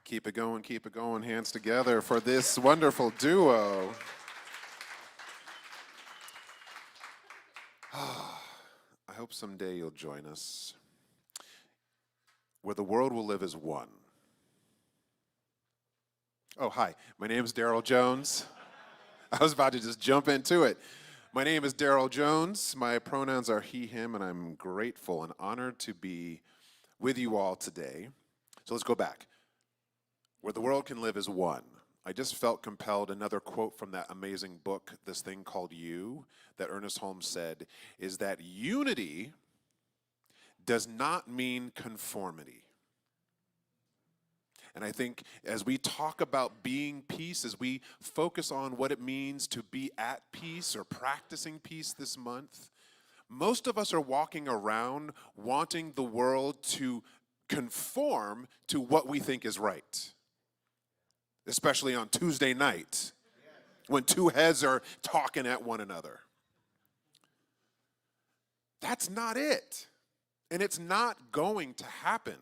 Keep it going, hands together for this wonderful duo. I hope someday you'll join us. Where the world will live as one. Oh, hi. My name is Darrell Jones. I was about to just jump into it. My name is Darrell Jones. My pronouns are he, him, and I'm grateful and honored to be with you all today. So let's go back. Where the world can live as one. I just felt compelled, another quote from that amazing book, This Thing Called You, that Ernest Holmes said, is that unity does not mean conformity. And I think as we talk about being peace, as we focus on what it means to be at peace or practicing peace this month, most of us are walking around wanting the world to conform to what we think is right. Especially on Tuesday night when two heads are talking at one another. That's not it. And it's not going to happen.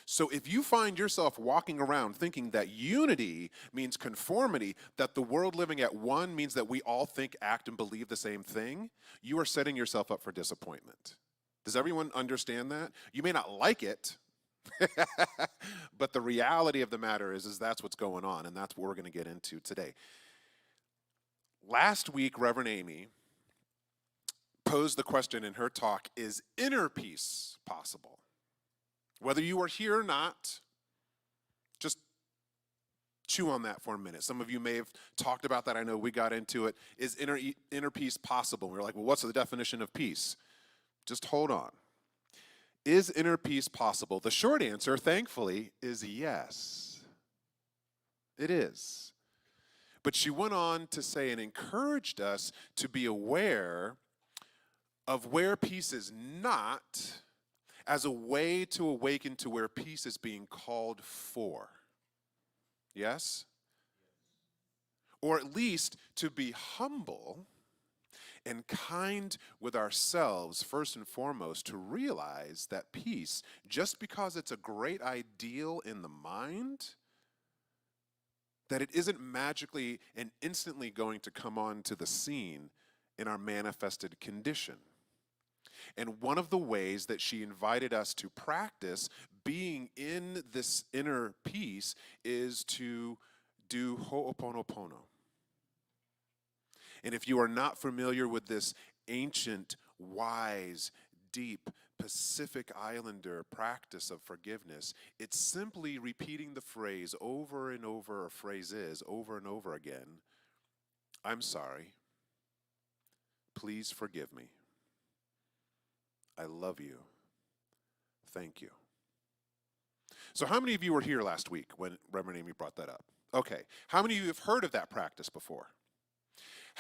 So if you find yourself walking around thinking that unity means conformity, that the world living at one means that we all think, act, and believe the same thing, you are setting yourself up for disappointment. Does everyone understand that? You may not like it, but the reality of the matter is that's what's going on, and that's what we're going to get into today. Last week, Reverend Amy posed the question in her talk, is inner peace possible? Whether you are here or not, just chew on that for a minute. Some of you may have talked about that. I know we got into it. Is inner peace possible? We're like, well, what's the definition of peace? Just hold on. Is inner peace possible? The short answer, thankfully, is yes. It is. But she went on to say and encouraged us to be aware of where peace is not as a way to awaken to where peace is being called for. Yes? Or at least to be humble and kind with ourselves, first and foremost, to realize that peace, just because it's a great ideal in the mind, that it isn't magically and instantly going to come onto the scene in our manifested condition. And one of the ways that she invited us to practice being in this inner peace is to do ho'oponopono. And if you are not familiar with this ancient, wise, deep, Pacific Islander practice of forgiveness, it's simply repeating the phrase over and over, or phrase is over and over again, I'm sorry, please forgive me, I love you, thank you. So how many of you were here last week when Reverend Amy brought that up? Okay, how many of you have heard of that practice before?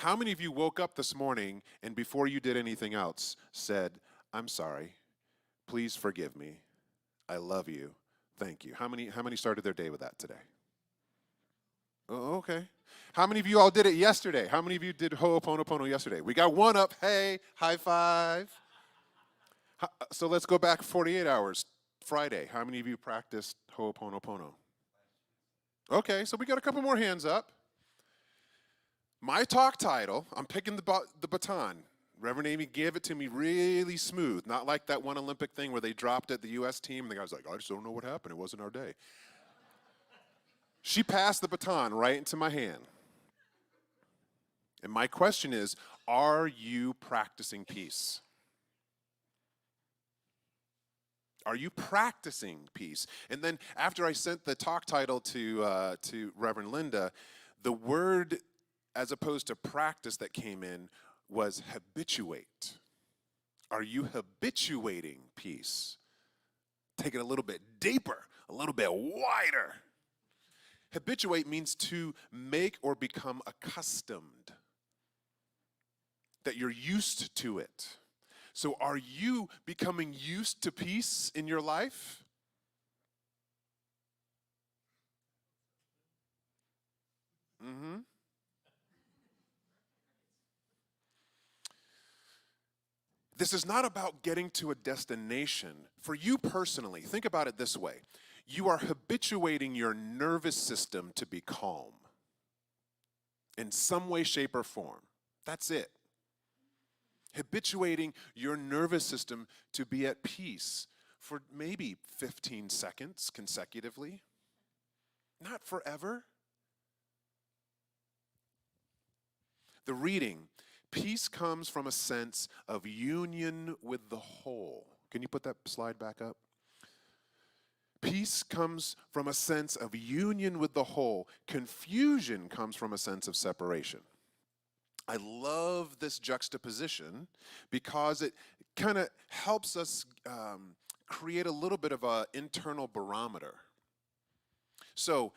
How many of you woke up this morning and before you did anything else said, I'm sorry, please forgive me, I love you, thank you? How many started their day with that today? Oh, okay. How many of you all did it yesterday? How many of you did ho'oponopono yesterday? We got one up. Hey, high five. So let's go back 48 hours. Friday, how many of you practiced ho'oponopono? Okay, so we got a couple more hands up. My talk title, I'm picking the baton. Reverend Amy gave it to me really smooth, not like that one Olympic thing where they dropped it, the U.S. team, and the guy was like, I just don't know what happened. It wasn't our day. She passed the baton right into my hand. And my question is, are you practicing peace? Are you practicing peace? And then after I sent the talk title to Reverend Linda, the word as opposed to practice that came in was habituate. Are you habituating peace? Take it a little bit deeper, a little bit wider. Habituate means to make or become accustomed, that you're used to it. So are you becoming used to peace in your life? Mm-hmm. This is not about getting to a destination. For you personally, think about it this way. You are habituating your nervous system to be calm in some way, shape, or form. That's it. Habituating your nervous system to be at peace for maybe 15 seconds consecutively, not forever. The reading, peace comes from a sense of union with the whole. Can you put that slide back up? Peace comes from a sense of union with the whole. Confusion comes from a sense of separation. I love this juxtaposition because it kind of helps us create a little bit of an internal barometer. So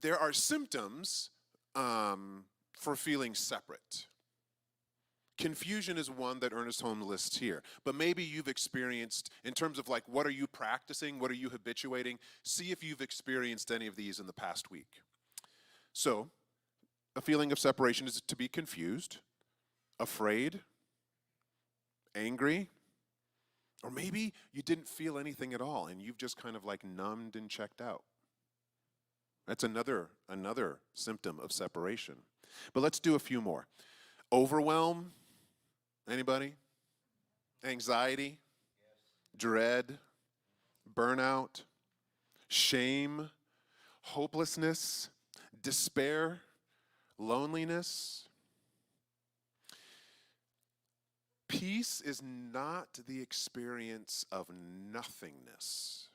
there are symptoms for feeling separate. Confusion is one that Ernest Holmes lists here, but maybe you've experienced, in terms of like, what are you practicing? What are you habituating? See if you've experienced any of these in the past week. So, a feeling of separation is to be confused, afraid, angry, or maybe you didn't feel anything at all and you've just kind of like numbed and checked out. That's another symptom of separation. But let's do a few more. Overwhelm. Anybody? Anxiety, dread, burnout, shame, hopelessness, despair, loneliness. Peace is not the experience of nothingness.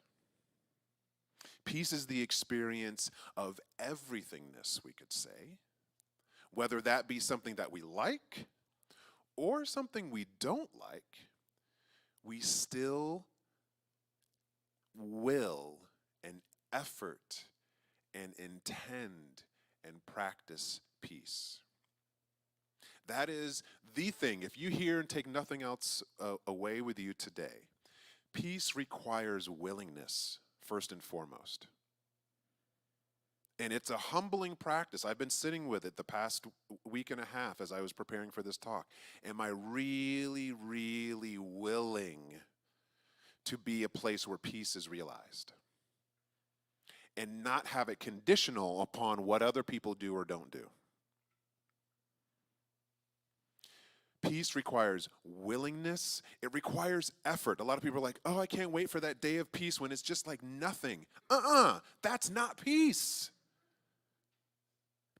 Peace is the experience of everythingness, we could say, whether that be something that we like or something we don't like, we still will and effort and intend and practice peace. That is the thing. If you hear and take nothing else away with you today, peace requires willingness, first and foremost. And it's a humbling practice. I've been sitting with it the past week and a half as I was preparing for this talk. Am I really, really willing to be a place where peace is realized? And not have it conditional upon what other people do or don't do. Peace requires willingness. It requires effort. A lot of people are like, oh, I can't wait for that day of peace when it's just like nothing. That's not peace.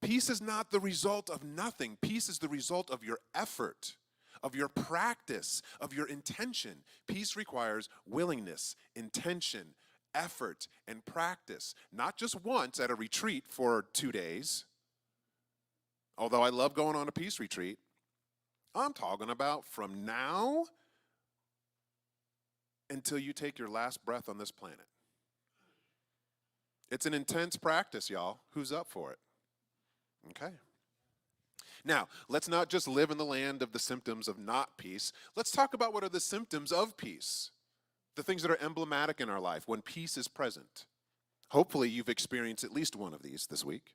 Peace is not the result of nothing. Peace is the result of your effort, of your practice, of your intention. Peace requires willingness, intention, effort, and practice. Not just once at a retreat for 2 days. Although I love going on a peace retreat. I'm talking about from now until you take your last breath on this planet. It's an intense practice, y'all. Who's up for it? Okay. Now, let's not just live in the land of the symptoms of not peace. Let's talk about what are the symptoms of peace. The things that are emblematic in our life when peace is present. Hopefully you've experienced at least one of these this week.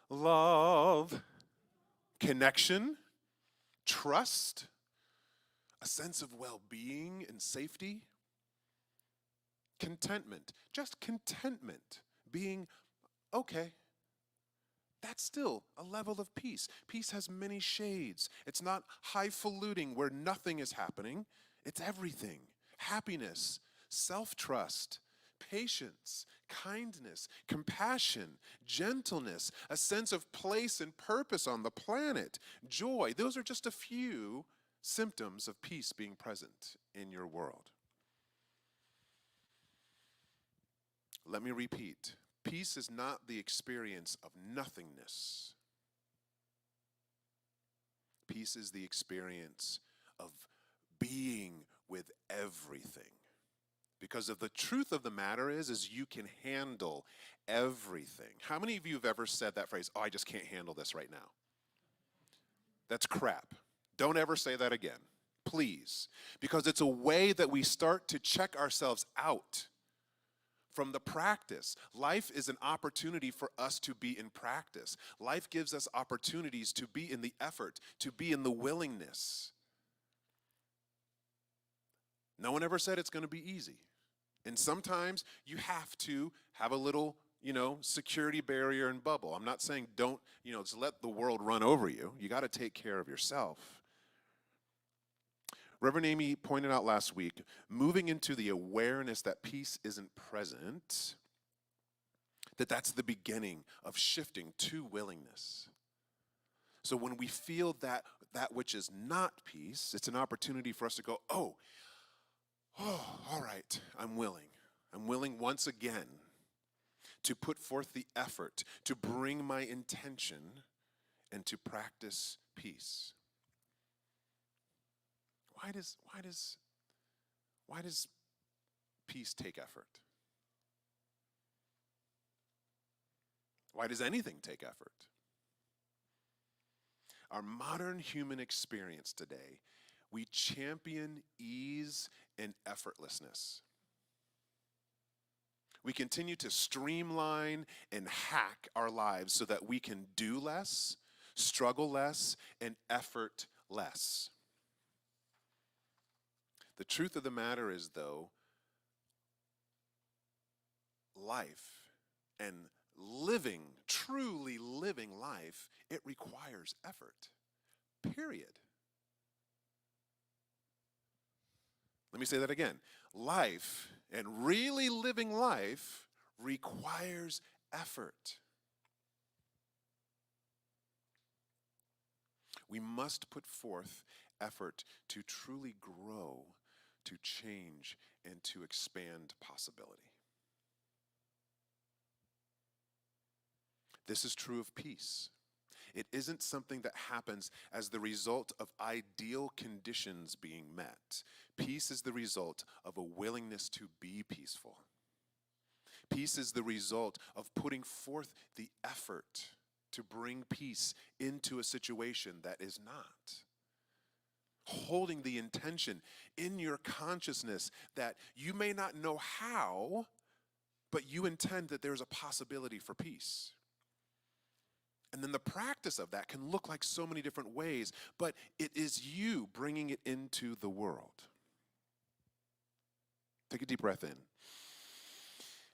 Love, connection, trust, a sense of well-being and safety, contentment, just contentment, being okay. That's still a level of peace. Peace has many shades. It's not highfalutin where nothing is happening. It's everything. Happiness, self-trust, patience, kindness, compassion, gentleness, a sense of place and purpose on the planet, joy. Those are just a few symptoms of peace being present in your world. Let me repeat. Peace is not the experience of nothingness. Peace is the experience of being with everything. Because of the truth of the matter is you can handle everything. How many of you have ever said that phrase, oh, I just can't handle this right now? That's crap. Don't ever say that again, please. Because it's a way that we start to check ourselves out from the practice. Life is an opportunity for us to be in practice. Life gives us opportunities to be in the effort, to be in the willingness. No one ever said it's going to be easy. And sometimes you have to have a little, security barrier and bubble. I'm not saying don't, just let the world run over you. You got to take care of yourself. Reverend Amy pointed out last week, moving into the awareness that peace isn't present, that's the beginning of shifting to willingness. So when we feel that which is not peace, it's an opportunity for us to go, oh, all right, I'm willing. I'm willing once again to put forth the effort, to bring my intention, and to practice peace. Why does peace take effort? Why does anything take effort? Our modern human experience today, we champion ease and effortlessness. We continue to streamline and hack our lives so that we can do less, struggle less, and effort less. The truth of the matter is, though, life and truly living life, it requires effort, period. Let me say that again. Life and really living life requires effort. We must put forth effort to truly grow, to change, and to expand possibility. This is true of peace. It isn't something that happens as the result of ideal conditions being met. Peace is the result of a willingness to be peaceful. Peace is the result of putting forth the effort to bring peace into a situation that is not. Holding the intention in your consciousness that you may not know how, but you intend that there's a possibility for peace. And then the practice of that can look like so many different ways, but it is you bringing it into the world. Take a deep breath in.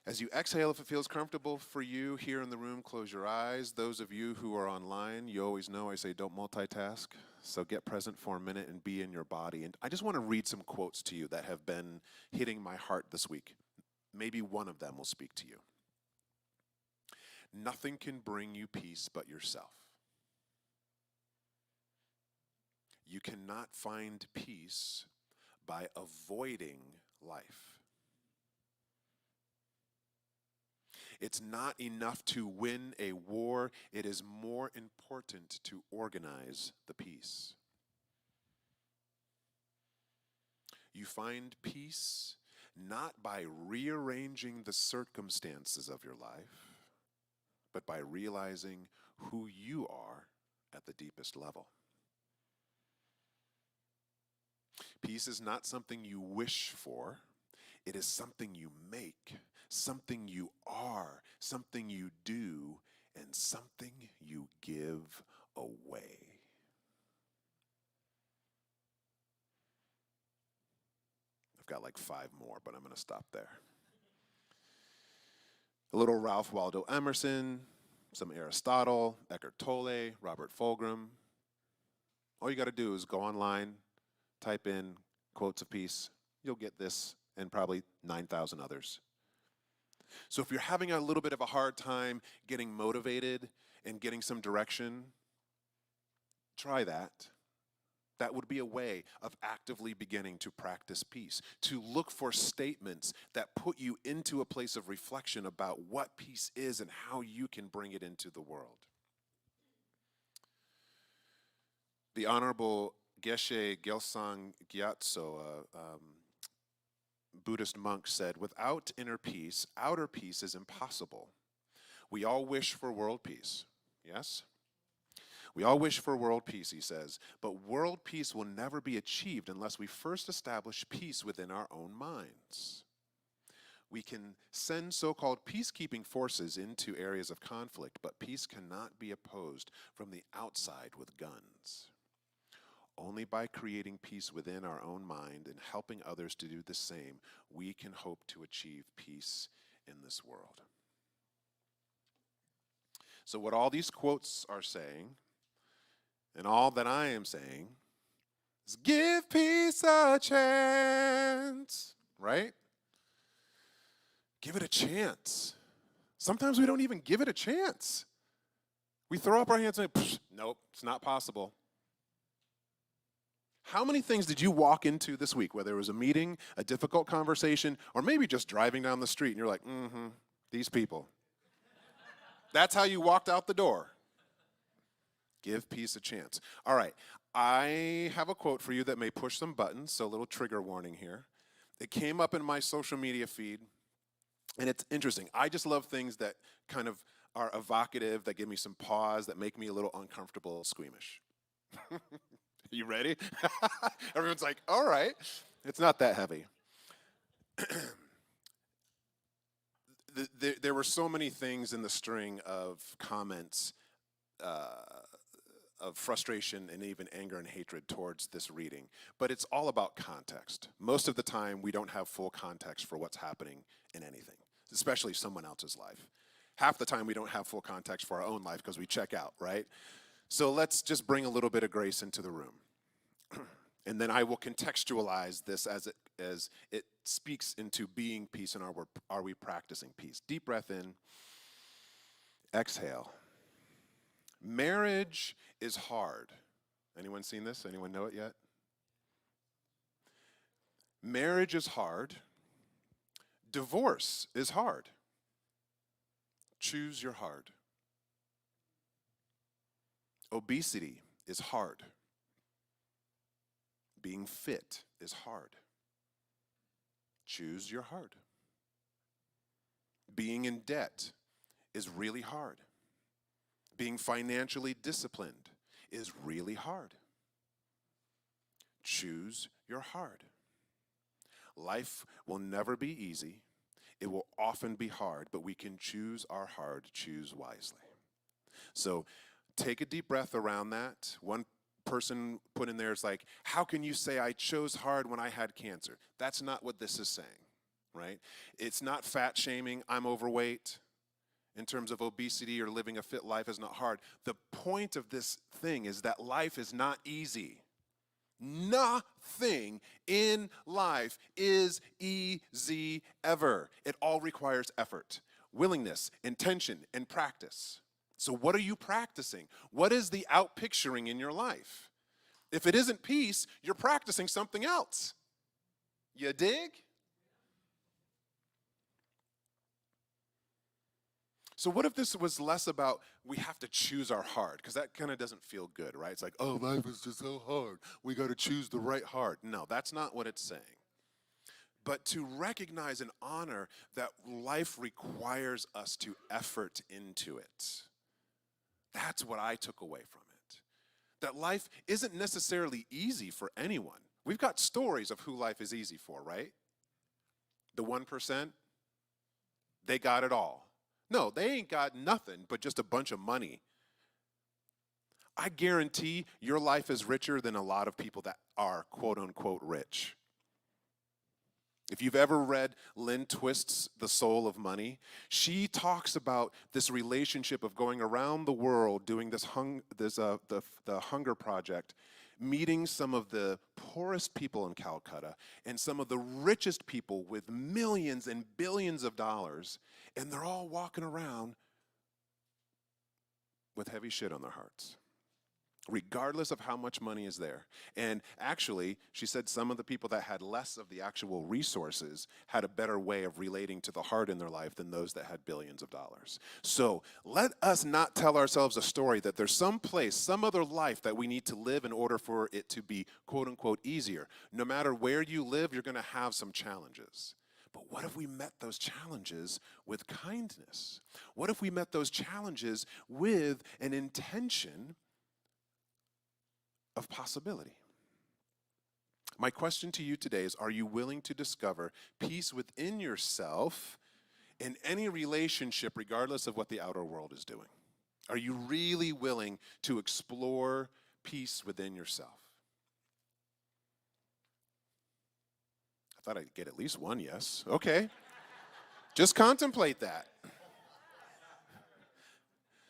As you exhale, if it feels comfortable for you here in the room, close your eyes. Those of you who are online, you always know I say don't multitask. So get present for a minute and be in your body. And I just want to read some quotes to you that have been hitting my heart this week. Maybe one of them will speak to you. Nothing can bring you peace but yourself. You cannot find peace by avoiding life. It's not enough to win a war. It is more important to organize the peace. You find peace not by rearranging the circumstances of your life, but by realizing who you are at the deepest level. Peace is not something you wish for. It is something you make, something you are, something you do, and something you give away. I've got like 5 more, but I'm going to stop there. A little Ralph Waldo Emerson, some Aristotle, Eckhart Tolle, Robert Fulghum. All you got to do is go online, type in quotes of peace. You'll get this and probably 9,000 others. So if you're having a little bit of a hard time getting motivated and getting some direction, try that. That would be a way of actively beginning to practice peace, to look for statements that put you into a place of reflection about what peace is and how you can bring it into the world. The Honorable Geshe Gyaltsang Gyatso, Buddhist monk, said, "Without inner peace, outer peace is impossible. We all wish for world peace." Yes? We all wish for world peace, he says, but world peace will never be achieved unless we first establish peace within our own minds. We can send so-called peacekeeping forces into areas of conflict, but peace cannot be opposed from the outside with guns. Only by creating peace within our own mind and helping others to do the same, we can hope to achieve peace in this world. So, what all these quotes are saying, and all that I am saying, is give peace a chance, right? Give it a chance. Sometimes we don't even give it a chance. We throw up our hands and say, nope, it's not possible. How many things did you walk into this week, whether it was a meeting, a difficult conversation, or maybe just driving down the street and you're like, these people. That's how you walked out the door. Give peace a chance. All right, I have a quote for you that may push some buttons, so a little trigger warning here. It came up in my social media feed, and it's interesting. I just love things that kind of are evocative, that give me some pause, that make me a little uncomfortable, squeamish. You ready? Everyone's like, all right. It's not that heavy. There were so many things in the string of comments of frustration and even anger and hatred towards this reading. But it's all about context. Most of the time, we don't have full context for what's happening in anything, especially someone else's life. Half the time, we don't have full context for our own life because we check out, right? So let's just bring a little bit of grace into the room. And then I will contextualize this as it speaks into being peace and are we practicing peace. Deep breath in, exhale. Marriage is hard. Anyone seen this? Anyone know it yet? Marriage is hard. Divorce is hard. Choose your hard. Obesity is hard. Being fit is hard. Choose your hard. Being in debt is really hard. Being financially disciplined is really hard. Choose your hard. Life will never be easy. It will often be hard, but we can choose our hard, choose wisely. So take a deep breath around that. One person put in there is like, how can you say I chose hard when I had cancer? That's not what this is saying, right? It's not fat shaming, I'm overweight. In terms of obesity or living a fit life is not hard. The point of this thing is that life is not easy. Nothing in life is easy ever. It all requires effort, willingness, intention, and practice. So what are you practicing? What is the outpicturing in your life? If it isn't peace, you're practicing something else. You dig? So what if this was less about we have to choose our hard? Because that kind of doesn't feel good, right? It's like, oh, life is just so hard. We got to choose the right hard. No, that's not what it's saying. But to recognize and honor that life requires us to effort into it. That's what I took away from it. That life isn't necessarily easy for anyone. We've got stories of who life is easy for, right? The 1%, they got it all. No, they ain't got nothing but just a bunch of money. I guarantee your life is richer than a lot of people that are quote unquote rich. If you've ever read Lynn Twist's The Soul of Money, she talks about this relationship of going around the world doing the Hunger Project, meeting some of the poorest people in Calcutta and some of the richest people with millions and billions of dollars, and they're all walking around with heavy shit on their hearts, regardless of how much money is there. And actually, she said some of the people that had less of the actual resources had a better way of relating to the heart in their life than those that had billions of dollars. So let us not tell ourselves a story that there's some place, some other life that we need to live in order for it to be quote unquote easier. No matter where you live, you're going to have some challenges. But what if we met those challenges with kindness? What if we met those challenges with an intention of possibility? My question to you today is, are you willing to discover peace within yourself in any relationship, regardless of what the outer world is doing? Are you really willing to explore peace within yourself? Thought I'd get at least one yes. Okay. Just contemplate that.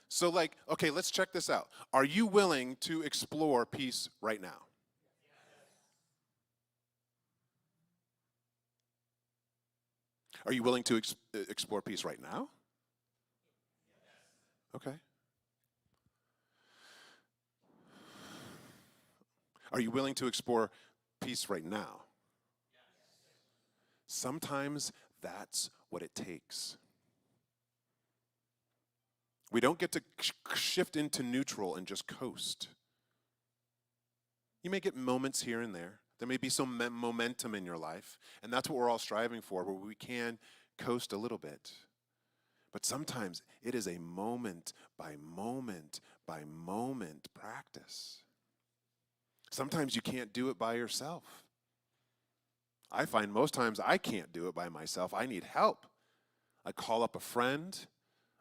So, like, okay, let's check this out. Are you willing to explore peace right now? Are you willing to explore peace right now? Okay. Are you willing to explore peace right now? Sometimes that's what it takes. We don't get to shift into neutral and just coast. You may get moments here and there. There may be some momentum in your life, and that's what we're all striving for, where we can coast a little bit. But sometimes it is a moment by moment by moment practice. Sometimes you can't do it by yourself. I find most times I can't do it by myself. I need help. I call up a friend.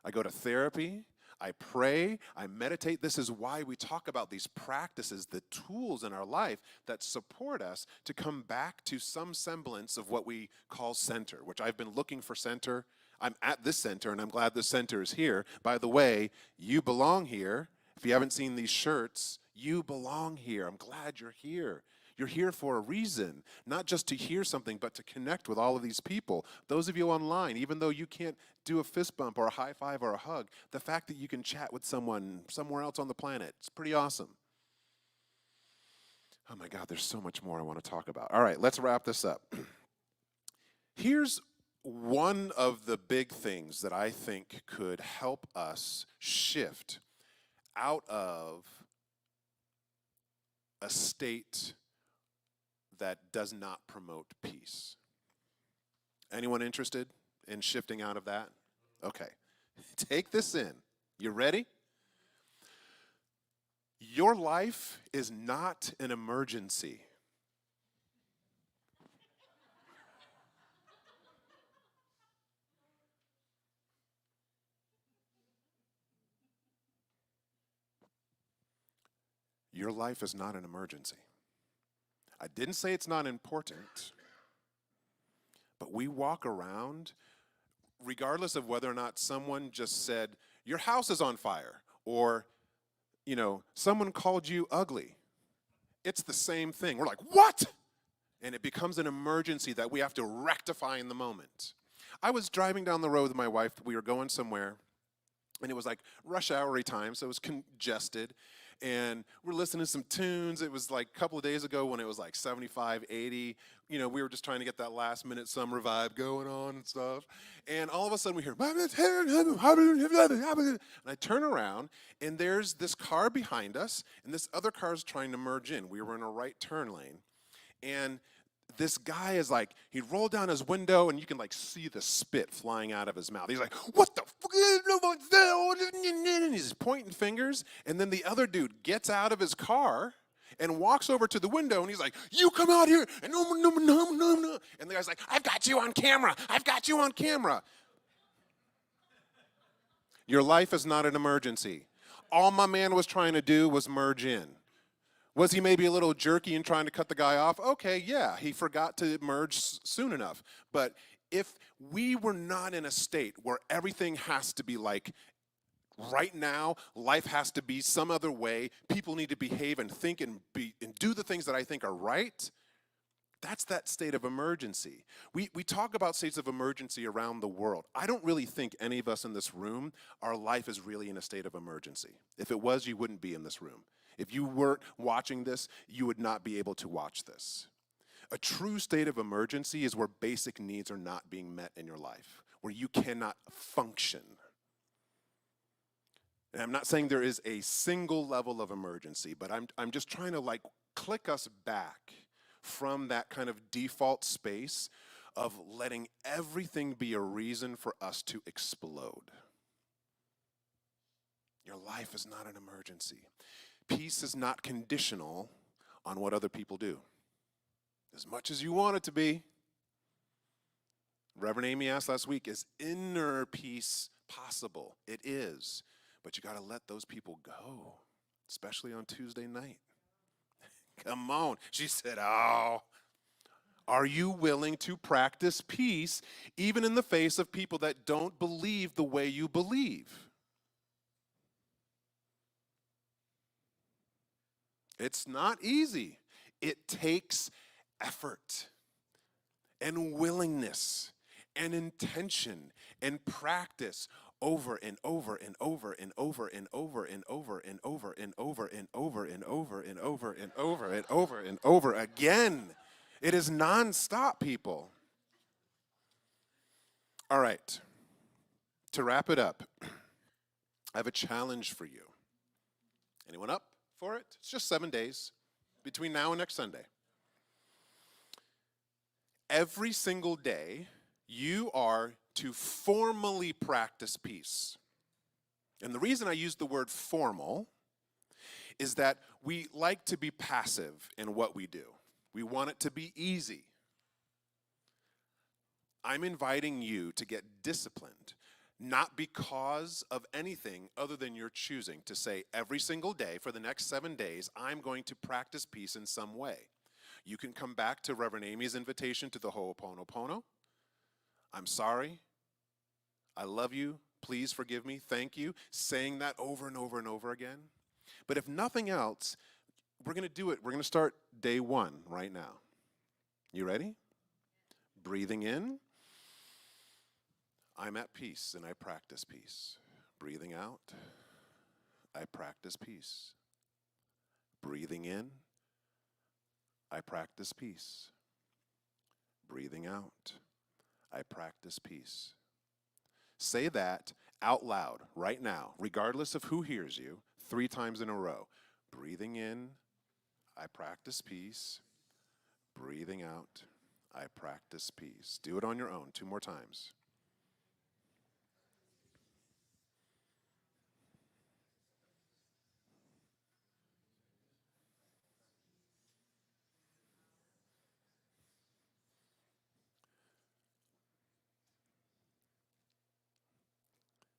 I go to therapy. I pray. I meditate. This is why we talk about these practices, the tools in our life that support us to come back to some semblance of what we call center, which I've been looking for center. I'm at this center, and I'm glad this center is here. By the way, you belong here. If you haven't seen these shirts, you belong here. I'm glad you're here. You're here for a reason, not just to hear something, but to connect with all of these people. Those of you online, even though you can't do a fist bump or a high five or a hug, the fact that you can chat with someone somewhere else on the planet, it's pretty awesome. Oh my God, there's so much more I want to talk about. All right, let's wrap this up. Here's one of the big things that I think could help us shift out of a state that does not promote peace. Anyone interested in shifting out of that? Okay. Take this in. You ready? Your life is not an emergency. Your life is not an emergency. I didn't say it's not important, but we walk around, regardless of whether or not someone just said, your house is on fire, or, someone called you ugly. It's the same thing. We're like, what? And it becomes an emergency that we have to rectify in the moment. I was driving down the road with my wife. We were going somewhere, and it was like rush hour-y time, so it was congested. And we're listening to some tunes. It was like a couple of days ago when it was like 75, 80. We were just trying to get that last minute summer vibe going on and stuff. And all of a sudden we hear, and I turn around, and there's this car behind us, and this other car is trying to merge in. We were in a right turn lane. And this guy is like, he rolled down his window, and you can like see the spit flying out of his mouth. He's like, what the fuck? And he's pointing fingers, and then the other dude gets out of his car and walks over to the window, and he's like, you come out here, and no. And the guy's like, I've got you on camera. I've got you on camera. Your life is not an emergency. All my man was trying to do was merge in. Was he maybe a little jerky in trying to cut the guy off? Okay, yeah, he forgot to merge soon enough. But if we were not in a state where everything has to be like right now, life has to be some other way, people need to behave and think and do the things that I think are right, that's that state of emergency. We talk about states of emergency around the world. I don't really think any of us in this room, our life is really in a state of emergency. If it was, you wouldn't be in this room. If you weren't watching this, you would not be able to watch this. A true state of emergency is where basic needs are not being met in your life, where you cannot function. And I'm not saying there is a single level of emergency, but I'm just trying to like click us back from that kind of default space of letting everything be a reason for us to explode. Your life is not an emergency. Peace is not conditional on what other people do. As much as you want it to be. Reverend Amy asked last week, is inner peace possible? It is. But you got to let those people go, especially on Tuesday night. Come on. She said, oh, Are you willing to practice peace even in the face of people that don't believe the way you believe? It's not easy. It takes effort and willingness and intention and practice over and over and over and over and over and over and over and over and over and over and over and over and over and over again. It is nonstop, people. All right. To wrap it up, I have a challenge for you. Anyone up for it? It's just 7 days between now and next Sunday. Every single day, you are to formally practice peace. And the reason I use the word formal is that we like to be passive in what we do. We want it to be easy. I'm inviting you to get disciplined, not because of anything other than your choosing to say every single day for the next 7 days, I'm going to practice peace in some way. You can come back to Reverend Amy's invitation to the Ho'oponopono. I'm sorry. I love you. Please forgive me. Thank you. Saying that over and over and over again. But if nothing else, we're going to do it. We're going to start day 1 right now. You ready? Breathing in. I'm at peace and I practice peace. Breathing out. I practice peace. Breathing in. I practice peace. Breathing out. I practice peace. Say that out loud right now, regardless of who hears you, 3 times in a row. Breathing in, I practice peace. Breathing out, I practice peace. Do it on your own 2 more times.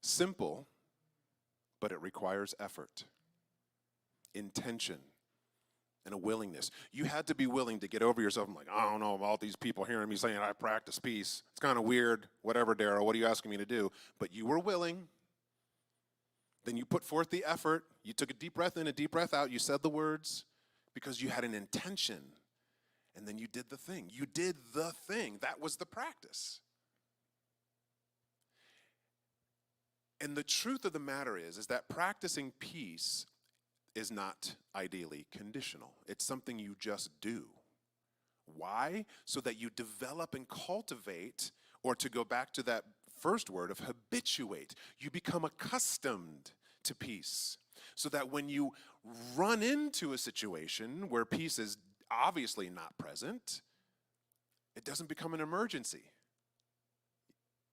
Simple, but it requires effort, intention, and a willingness. You had to be willing to get over yourself. I'm like, I don't know, all these people hearing me saying I practice peace. It's kind of weird. Whatever, Darrell, what are you asking me to do? But you were willing. Then you put forth the effort. You took a deep breath in, a deep breath out. You said the words because you had an intention. And then you did the thing. You did the thing. That was the practice. And the truth of the matter is that practicing peace is not ideally conditional. It's something you just do. Why? So that you develop and cultivate, or to go back to that first word of habituate, you become accustomed to peace. So that when you run into a situation where peace is obviously not present, it doesn't become an emergency.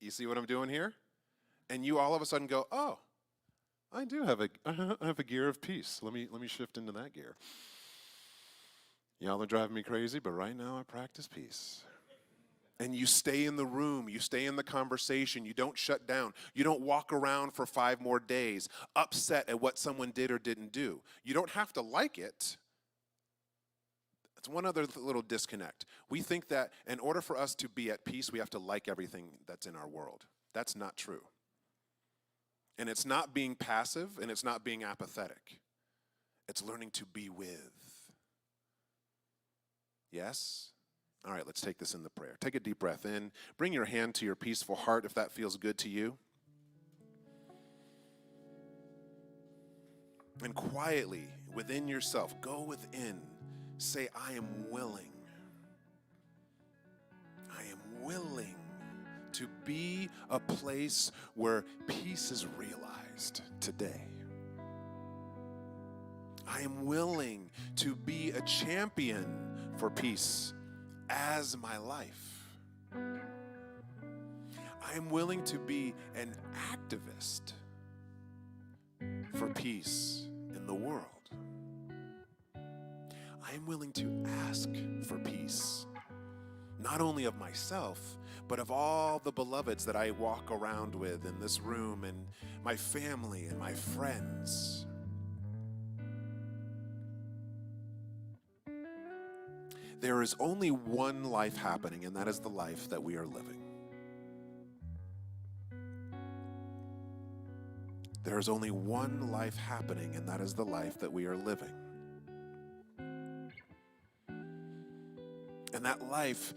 You see what I'm doing here? And you all of a sudden go, oh, I have a gear of peace. Let me shift into that gear. Y'all are driving me crazy, but right now I practice peace. And you stay in the room, you stay in the conversation, you don't shut down. You don't walk around for 5 more days upset at what someone did or didn't do. You don't have to like it. That's one other little disconnect. We think that in order for us to be at peace, we have to like everything that's in our world. That's not true. And it's not being passive, and it's not being apathetic. It's learning to be with. Yes? All right, let's take this in the prayer. Take a deep breath in. Bring your hand to your peaceful heart if that feels good to you. And quietly, within yourself, go within. Say, I am willing. I am willing to be a place where peace is realized today. I am willing to be a champion for peace as my life. I am willing to be an activist for peace in the world. I am willing to ask for peace, not only of myself, but of all the beloveds that I walk around with in this room, and my family and my friends. there is only one life happening, and that is the life that we are living. There is only one life happening, and that is the life that we are living. And that life,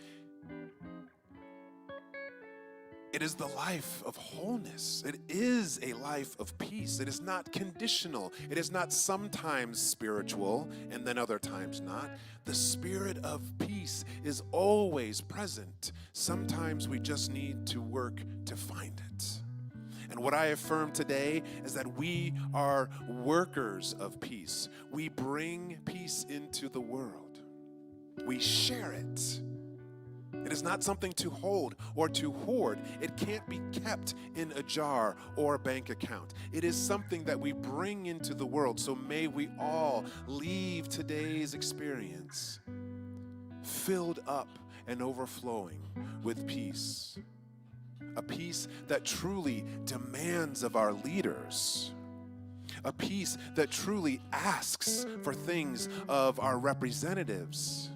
it is the life of wholeness. It is a life of peace. It is not conditional. It is not sometimes spiritual and then other times not. The spirit of peace is always present. Sometimes we just need to work to find it. And what I affirm today is that we are workers of peace. We bring peace into the world. We share it. It is not something to hold or to hoard. It can't be kept in a jar or a bank account. It is something that we bring into the world. So may we all leave today's experience filled up and overflowing with peace. A peace that truly demands of our leaders. A peace that truly asks for things of our representatives.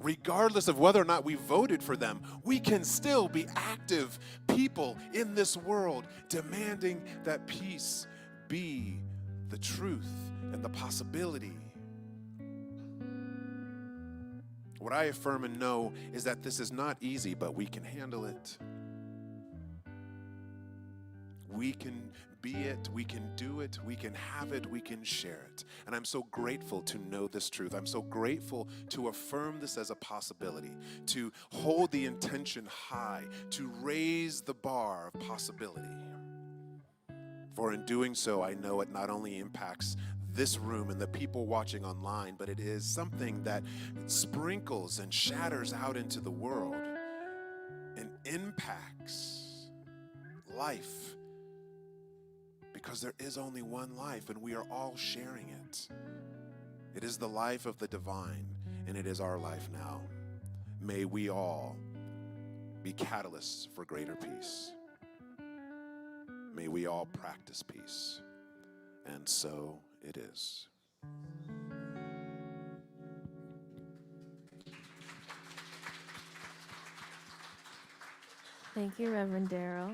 Regardless of whether or not we voted for them, we can still be active people in this world, demanding that peace be the truth and the possibility. What I affirm and know is that this is not easy, but we can handle it. We can be it, we can do it, we can have it, we can share it. And I'm so grateful to know this truth. I'm so grateful to affirm this as a possibility, to hold the intention high, to raise the bar of possibility. For in doing so, I know it not only impacts this room and the people watching online, but it is something that sprinkles and shatters out into the world and impacts life. Because there is only one life, and we are all sharing it. It is the life of the divine, and it is our life now. May we all be catalysts for greater peace. May we all practice peace. And so it is. Thank you, Reverend Darrell.